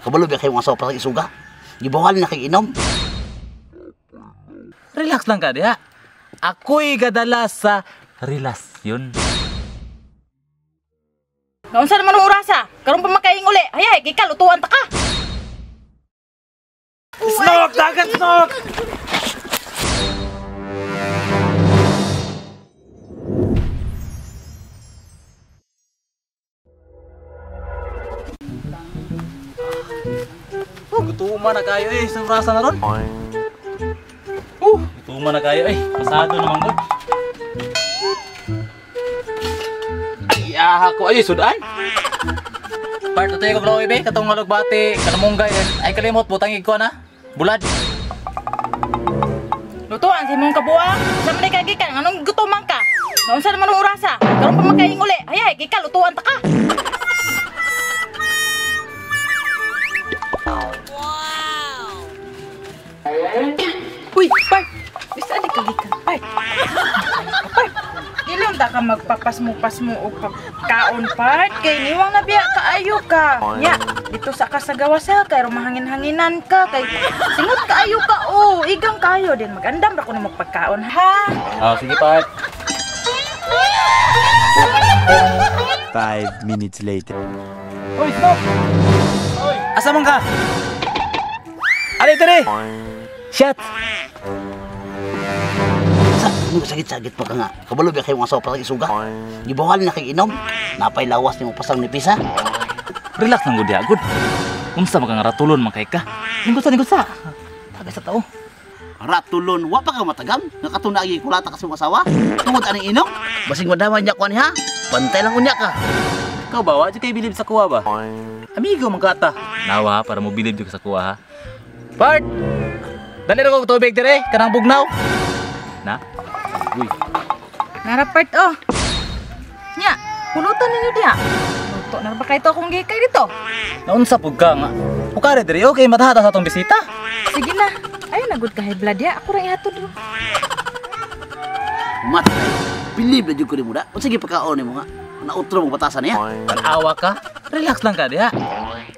kabalo ba kayo mga sopa sa isuga? Gibawal na kay inom. Relax lang ka diha. Ako'y gadalas sa relasyon. Naunsa naman ang orasa? Karong pa makaing uli. Hayay, gikal utuan ta ka. Snok! Dagat snok! Gutuman na kayo sa orasa na ron. Gutuman na kayo pasado naman ko. Ay, ako sudan. Part na tayo kaglaw ibe, katong malugbati, kanamunggay, ay kalimot, butang igko na. Bulad. Lutuan si mong kabuang. Sa man kay gikan, anong gutuman ka? Naunsa naman ang orasa? Karong pa makaing uli. Hayay, gikal utuan ta ka. Uy, Part! Bisa di kagikan, Part! Part! Ilang da ka magpapasmo-pasmo o pagkaon, Part? Kay niwang nabiya kaayo ka. Ya, dito sa kasagawa kay rumahangin-hanginan ka. Kay singot kaayo ka, igang kayo din. Magandam ra ko na magpagkaon, ha? Sige, Part. 5 minutes later. Hoy, stop! Hoy! Asa man ka? Ali, tiri! Shot! Sakit-sakit pa ka nga. Kabalo ba kayo mga sopa sa isuga? Gibawal na kay inom. Napay lawas ni mo pasang nipis ha. Relax lang gud good. Unsa man kang ratulon man kay ka? Lingkod sa. Tagay sa tao. Ratulon, wa pa ka matagam. Nakatunagi kulata ka sa asawa. Tungod aning inom. Basing madama niya ko niya. Pantay lang unya ka. Ikaw ba wa kay bilib sa kuha ba? Amigo man kata. Nawa para mo bilib jud sa kuha ha. Part. Dali ra ko tubig dire, kanang bugnaw. Na? Uy. Narapart, Nya, pulutan ninyo diya. Luto na ba kayo akong gikay dito? Naunsa pug ka nga. Ukare dire okay matahata sa atong bisita. Sige na. Ayun na good ka high blood ya. Ako ra ihatod ro. Matay. Bilib na jud ko ni mo da. Unsa gi pagkaon nimo nga? Nautro mo batasan niya. Tanawa ka. Relax lang ka diha.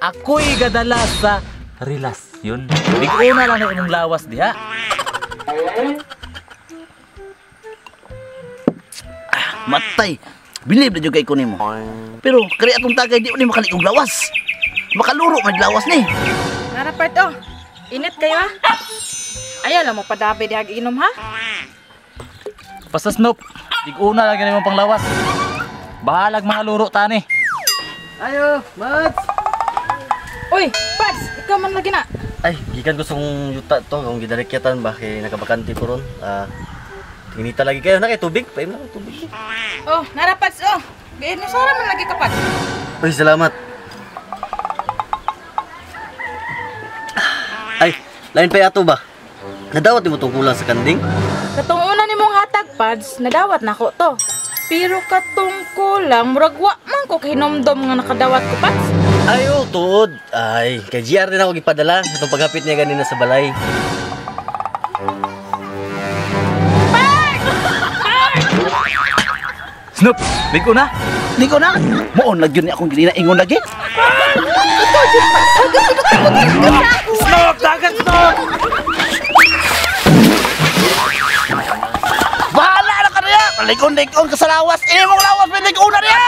Ako'y gadalas sa relasyon. Big-una lang na imong lawas diha. Matay. Bilib na jud kay ko nimo. Pero kari atong tagay di ni makalig og lawas. Makaluro man lawas ni. Narapart, init kayo ha? Ayaw lang mo padabi di ag-inom ha? Basta Snoop, big-una lang imong panglawas. Bahalag mga luro tani. Ayo, Mats! Uy, Pads, ikaw man lagi na. Ay, gikan ko song yuta to, kung gidalikyatan ba, kay nakabakante ko ron. Tinita lagi kayo, na kay tubig, paim lang tubig. Narapads, Gayun ni Sara man lagi ka, Pads. Uy, salamat. Ay, lain pa yato ba? Nadawat mo itong kulang sa kanding? Katong una ni mong hatag, Pads, nadawat na ko to. Pero katong kulang, muragwa man ko kahinomdom nga nakadawat ko, Pads. Ay, tuod. Ay, kay GR din ako gipadala. Itong paghapit niya ganina sa balay. Snoop, big-una. Liko na. Moon lagi ni akong ginina ingon lagi. Snoop, dagat Snoop! Bahala na ka niya. Palikon-likon ka sa lawas. Imong lawas may likon na niya.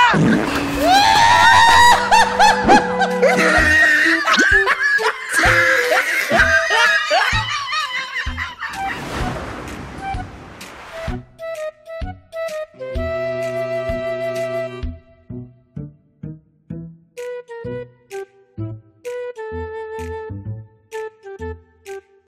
Thank you.